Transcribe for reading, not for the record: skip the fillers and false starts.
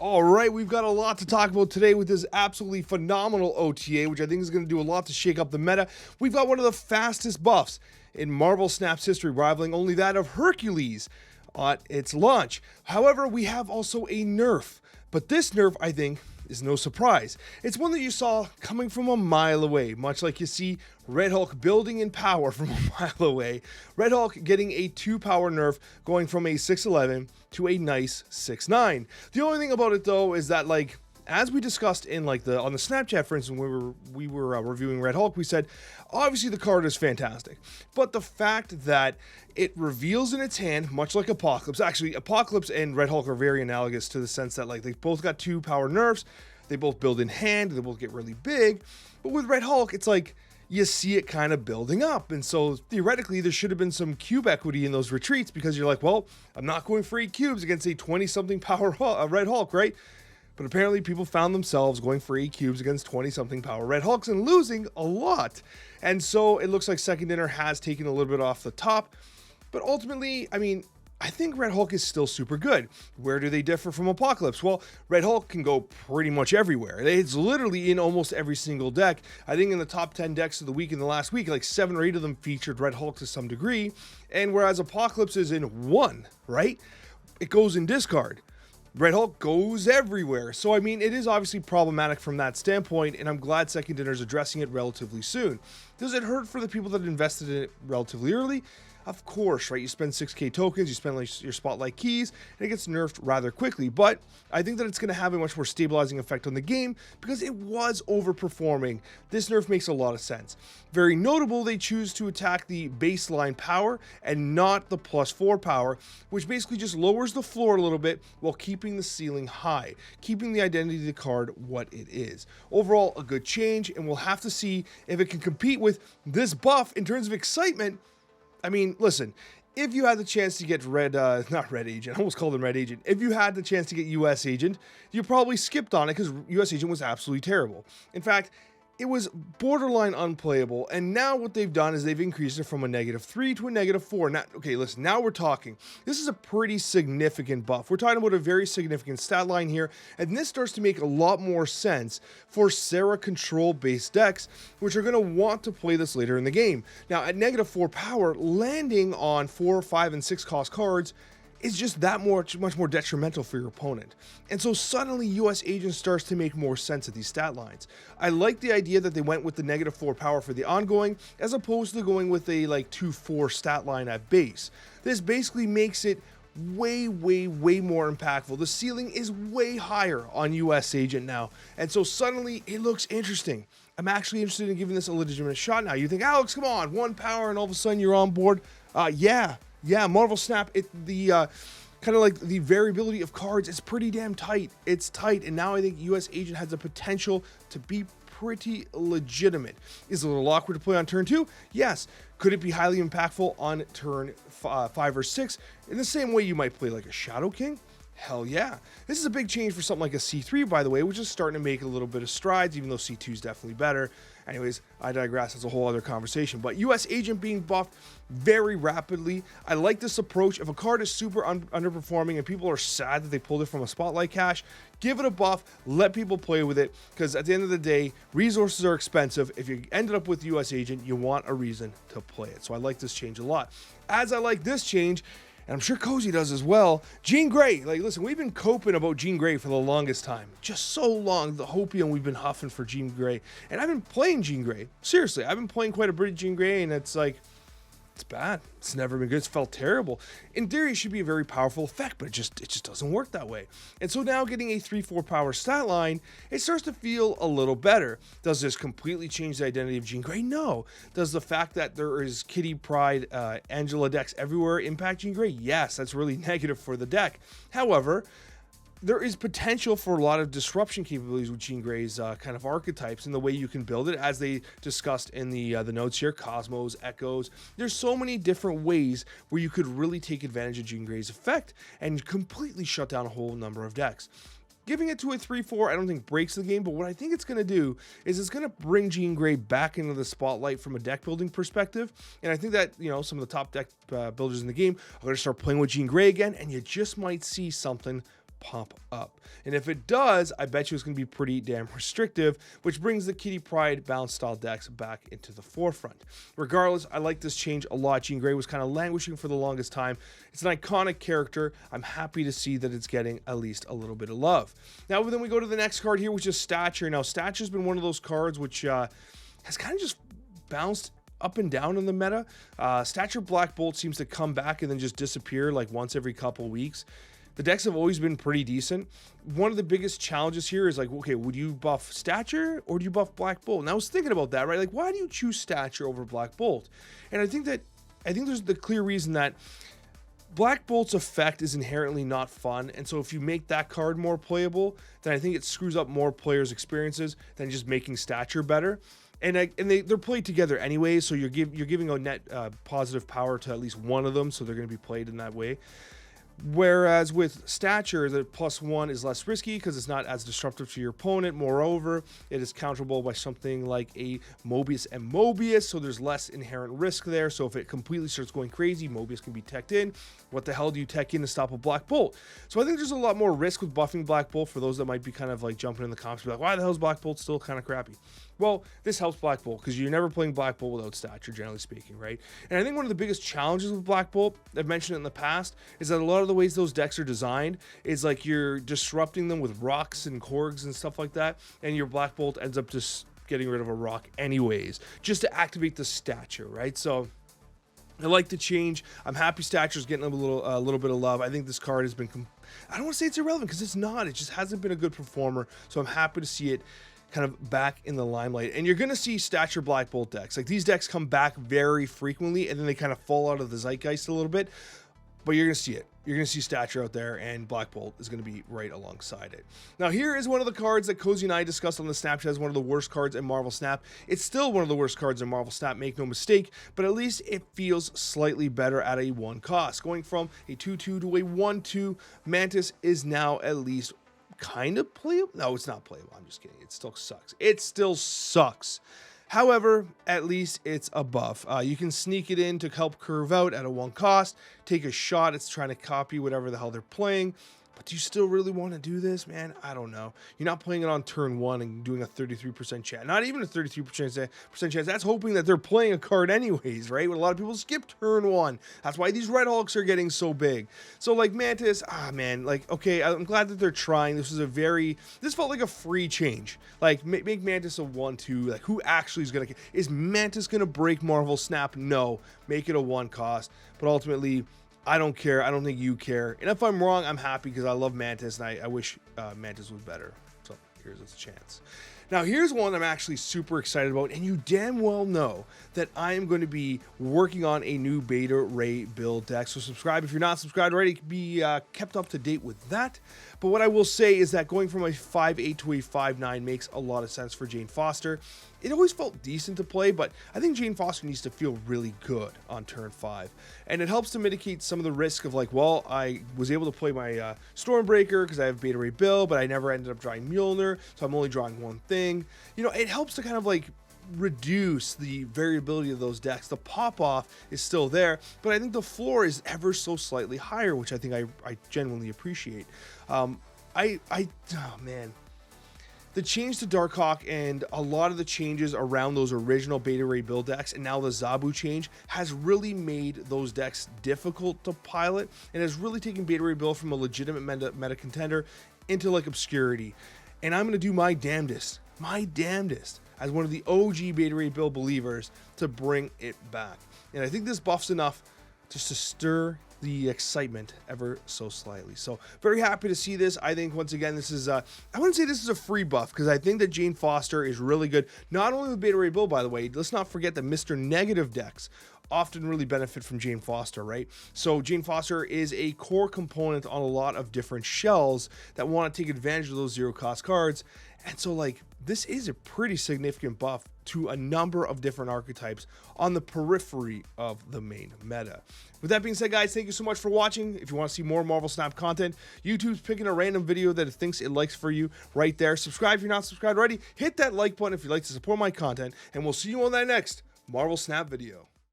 All right, we've got a lot to talk about today with this absolutely phenomenal OTA, which I think is going to do a lot to shake up the meta. We've got one of the fastest buffs in Marvel Snap's history, rivaling only that of Hercules at its launch. However, we have also a nerf, but this nerf, I think, is no surprise. It's one that you saw coming from a mile away, much like you see Red Hulk building in power from a mile away. Red Hulk getting a 2-power nerf, going from a 6'11 to a nice 6'9. The only thing about it though is that, like, as we discussed in on the Snapchat, for instance, when we were reviewing Red Hulk, we said obviously the card is fantastic, but the fact that it reveals in its hand, much like Apocalypse. Actually, Apocalypse and Red Hulk are very analogous to the sense that, like, they both got 2-power nerfs, they both build in hand, they both get really big. But with Red Hulk, it's like you see it kind of building up, and so theoretically there should have been some cube equity in those retreats, because you're like, well, I'm not going for 8 cubes against a 20-something power Red Hulk, right? But apparently people found themselves going for 8 cubes against 20-something power Red Hulks and losing a lot. And so it looks like Second Dinner has taken a little bit off the top. But ultimately, I mean, I think Red Hulk is still super good. Where do they differ from Apocalypse? Well, Red Hulk can go pretty much everywhere. It's literally in almost every single deck. I think in the top 10 decks of the week in the last week, like 7 or 8 of them featured Red Hulk to some degree. And whereas Apocalypse is in 1, right? It goes in discard. Red Hulk goes everywhere. So, I mean, it is obviously problematic from that standpoint, and I'm glad Second Dinner is addressing it relatively soon. Does it hurt for the people that invested in it relatively early? Of course, right? You spend 6k tokens, you spend like your spotlight keys, and it gets nerfed rather quickly. But I think that it's going to have a much more stabilizing effect on the game because it was overperforming. This nerf makes a lot of sense. Very notable, they choose to attack the baseline power and not the +4 power, which basically just lowers the floor a little bit while keeping the ceiling high, keeping the identity of the card what it is. Overall, a good change, and we'll have to see if it can compete with this buff in terms of excitement. I mean, listen, if you had the chance to get not Red Agent, I almost called him Red Agent. If you had the chance to get US Agent, you probably skipped on it because US Agent was absolutely terrible. In fact, it was borderline unplayable, and now what they've done is they've increased it from a -3 to a -4. Now, okay, listen, now we're talking. This is a pretty significant buff. We're talking about a very significant stat line here, and this starts to make a lot more sense for Sarah control-based decks, which are going to want to play this later in the game. Now, at -4 power, landing on 4, 5, and 6 cost cards is just that much more detrimental for your opponent. And so suddenly US Agent starts to make more sense at these stat lines. I like the idea that they went with the -4 power for the ongoing, as opposed to going with a like 2-4 stat line at base. This basically makes it way more impactful. The ceiling is way higher on US Agent now. And so suddenly it looks interesting. I'm actually interested in giving this a legitimate shot now. You think, Alex, come on, 1 power and all of a sudden you're on board. Yeah, Marvel Snap, kind of like the variability of cards, it's pretty damn tight. It's tight, and now I think US Agent has the potential to be pretty legitimate. Is it a little awkward to play on turn 2? Yes. Could it be highly impactful on turn 5 or 6? In the same way you might play like a Shadow King? Hell yeah. This is a big change for something like a C3, by the way, which is starting to make a little bit of strides, even though C2 is definitely better. Anyways, I digress. That's a whole other conversation. But US Agent being buffed very rapidly. I like this approach. If a card is super underperforming and people are sad that they pulled it from a spotlight cache, give it a buff, let people play with it, because at the end of the day, resources are expensive. If you ended up with US Agent, you want a reason to play it. So I like this change a lot. As I like this change, and I'm sure Coccia does as well, Jean Grey. Like, listen, we've been coping about Jean Grey for the longest time. Just so long, the hopium we've been huffing for Jean Grey. And I've been playing Jean Grey. Seriously, I've been playing quite a bit of Jean Grey, and it's like, it's bad. It's never been good. It's felt terrible. In theory, it should be a very powerful effect, but it just doesn't work that way. And so now getting a 3-4 power stat line, it starts to feel a little better. Does this completely change the identity of Jean Grey? No. Does the fact that there is Kitty Pryde, Angela decks everywhere impact Jean Grey? Yes, that's really negative for the deck. However, there is potential for a lot of disruption capabilities with Jean Grey's kind of archetypes and the way you can build it, as they discussed in the notes here. Cosmos, Echoes. There's so many different ways where you could really take advantage of Jean Grey's effect and completely shut down a whole number of decks. Giving it to a 3-4, I don't think breaks the game, but what I think it's going to do is it's going to bring Jean Grey back into the spotlight from a deck building perspective. And I think that, you know, some of the top deck builders in the game are going to start playing with Jean Grey again, and you just might see something pop up. And if it does, I bet you it's going to be pretty damn restrictive, which brings the Kitty Pryde balance style decks back into the forefront. Regardless, I like this change a lot. Jean Grey was kind of languishing for the longest time. It's an iconic character. I'm happy to see that it's getting at least a little bit of love. Now, then we go to the next card here, which is Stature. Now, Stature's been one of those cards which has kind of just bounced up and down in the meta. Stature Black Bolt seems to come back and then just disappear like once every couple weeks. The decks have always been pretty decent. One of the biggest challenges here is like, okay, would you buff Stature or do you buff Black Bolt? And I was thinking about that, right? Like, why do you choose Stature over Black Bolt? And I think there's the clear reason that Black Bolt's effect is inherently not fun, and so if you make that card more playable, then I think it screws up more players' experiences than just making Stature better. And they're played together anyway, so you're giving a net positive power to at least one of them, so they're going to be played in that way. Whereas with Stature, the +1 is less risky because it's not as disruptive to your opponent. Moreover, it is counterable by something like a Mobius and Mobius, so there's less inherent risk there. So if it completely starts going crazy, Mobius can be teched in. What the hell do you tech in to stop a Black Bolt? So I think there's a lot more risk with buffing Black Bolt for those that might be kind of like jumping in the comments, be like, why the hell is Black Bolt still kind of crappy? Well, this helps Black Bolt because you're never playing Black Bolt without Stature, generally speaking, right? And I think one of the biggest challenges with Black Bolt, I've mentioned it in the past, is that a lot of the ways those decks are designed is like you're disrupting them with rocks and Korgs and stuff like that, and your Black Bolt ends up just getting rid of a rock anyways, just to activate the Stature, right? So I like the change. I'm happy Stature's getting a little bit of love. I think this card has been, I don't want to say it's irrelevant because it's not. It just hasn't been a good performer, so I'm happy to see it kind of back in the limelight. And you're going to see Stature Black Bolt decks. Like, these decks come back very frequently, and then they kind of fall out of the zeitgeist a little bit. But you're going to see it. You're going to see Stature out there, and Black Bolt is going to be right alongside it. Now, here is one of the cards that Coccia and I discussed on the Snapchat as one of the worst cards in Marvel Snap. It's still one of the worst cards in Marvel Snap, make no mistake, but at least it feels slightly better at a 1 cost. Going from a 2/2 to a 1/2, Mantis is now at least kind of playable. No, it's not playable. I'm just kidding. It still sucks. It still sucks. However, at least it's a buff. You can sneak it in to help curve out at a 1 cost, take a shot. It's trying to copy whatever the hell they're playing. But do you still really want to do this, man? I don't know. You're not playing it on turn 1 and doing a 33% chance. Not even a 33% chance. That's hoping that they're playing a card anyways, right? When a lot of people skip turn 1. That's why these Red Hulks are getting so big. So, like, Mantis, man, like, okay, I'm glad that they're trying. This felt like a free change. Like, make Mantis a 1/2. Like, who actually is Mantis going to break Marvel Snap? No. Make it a 1 cost. But ultimately, I don't care. I don't think you care. And if I'm wrong, I'm happy because I love Mantis and I wish Mantis was better. So here's its chance. Now, here's one I'm actually super excited about, and you damn well know that I am going to be working on a new Beta Ray build deck. So subscribe if you're not subscribed already. Be kept up to date with that. But what I will say is that going from a 5/8 to a 5/9 makes a lot of sense for Jane Foster. It always felt decent to play, but I think Jane Foster needs to feel really good on turn 5. And it helps to mitigate some of the risk of like, well, I was able to play my Stormbreaker because I have Beta Ray Bill, but I never ended up drawing Mjolnir, so I'm only drawing one thing. You know, it helps to kind of like reduce the variability of those decks. The pop-off is still there, but I think the floor is ever so slightly higher, which I think I genuinely appreciate. Oh man. The change to Darkhawk and a lot of the changes around those original Beta Ray build decks and now the Zabu change has really made those decks difficult to pilot and has really taken Beta Ray Bill from a legitimate meta contender into like obscurity. And I'm going to do my damnedest as one of the OG Beta Ray Bill believers to bring it back. And I think this buff's enough just to stir the excitement ever so slightly. So very happy to see this. I think once again, this is I wouldn't say this is a free buff because I think that Jane Foster is really good. Not only with Beta Ray Bill, by the way, let's not forget that Mr. Negative decks often really benefit from Jane Foster, right? So Jane Foster is a core component on a lot of different shells that want to take advantage of those 0 cost cards. And so like this is a pretty significant buff to a number of different archetypes on the periphery of the main meta. With that being said, guys, thank you so much for watching. If you want to see more Marvel Snap content, YouTube's picking a random video that it thinks it likes for you right there. Subscribe if you're not subscribed already. Hit that like button if you'd like to support my content, and we'll see you on that next Marvel Snap video.